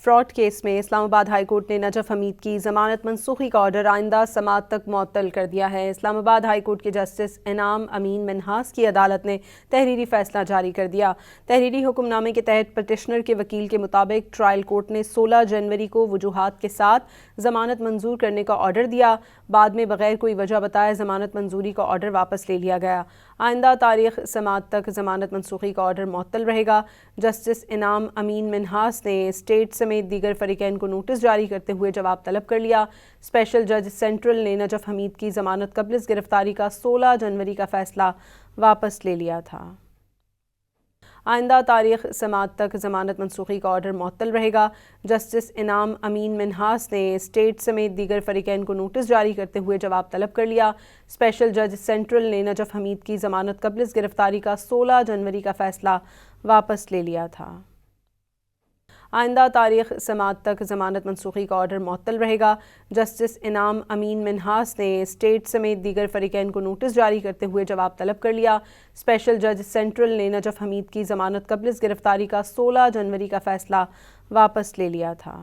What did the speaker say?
Fraud case میں اسلام آباد high court نے نجف حمید کی ضمانت منسوخی کا آرڈر آئندہ سماعت تک معطل کر دیا ہے۔ اسلام آباد ہائی کورٹ کے جسٹس انعام امین منہاس کی عدالت نے تحریری فیصلہ جاری کر دیا۔ تحریری حکم نامے کے تحت پٹیشنر کے وکیل کے مطابق ٹرائل کورٹ نے 16 جنوری کو وجوہات کے ساتھ ضمانت منظور کرنے کا آرڈر دیا، بعد میں بغیر کوئی وجہ بتائے ضمانت منظوری کا آرڈر واپس لے لیا گیا۔ آئندہ تاریخ سماعت تک ضمانت منسوخی کا آرڈر معطل رہے گا۔ جسٹس انعام امین منہاس نے اسٹیٹ سمیت دیگر فریقین کو نوٹس جاری کرتے ہوئے جواب طلب کر لیا۔ اسپیشل جج سینٹرل نے نجف حمید کی ضمانت قبل از گرفتاری کا 16 جنوری کا فیصلہ واپس لے لیا تھا۔ آئندہ تاریخ سماعت تک ضمانت منسوخی کا آرڈر معطل رہے گا۔ جسٹس انعام امین منہاس نے اسٹیٹ سمیت دیگر فریقین کو نوٹس جاری کرتے ہوئے جواب طلب کر لیا۔ اسپیشل جج سینٹرل نے نجف حمید کی ضمانت قبل از گرفتاری کا 16 جنوری کا فیصلہ واپس لے لیا تھا۔ آئندہ تاریخ سماعت تک ضمانت منسوخی کا آرڈر معطل رہے گا۔ جسٹس انعام امین منہاس نے اسٹیٹ سمیت دیگر فریقین کو نوٹس جاری کرتے ہوئے جواب طلب کر لیا۔ اسپیشل جج سینٹرل نے نجف حمید کی ضمانت قبل از گرفتاری کا 16 جنوری کا فیصلہ واپس لے لیا تھا۔